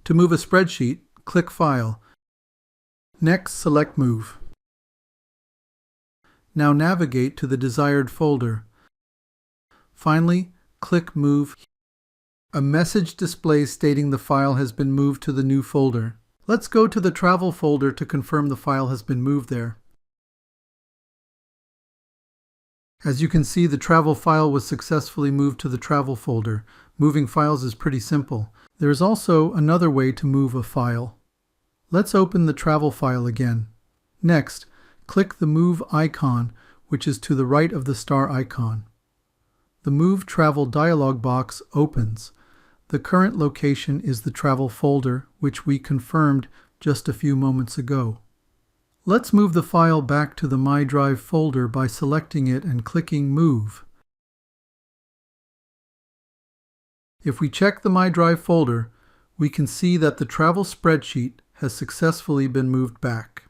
To move a spreadsheet, click File. Next, select Move. Now navigate to the desired folder. Finally, click Move. A message displays stating the file has been moved to the new folder. Let's go to the Travel folder to confirm the file has been moved there. As you can see, the Travel file was successfully moved to the Travel folder. Moving files is pretty simple. There is also another way to move a file. Let's open the Travel file again. Next, click the Move icon, which is to the right of the star icon. The Move Travel dialog box opens. The current location is the Travel folder, which we confirmed just a few moments ago. Let's move the file back to the My Drive folder by selecting it and clicking Move. If we check the My Drive folder, we can see that the Travel spreadsheet has successfully been moved back.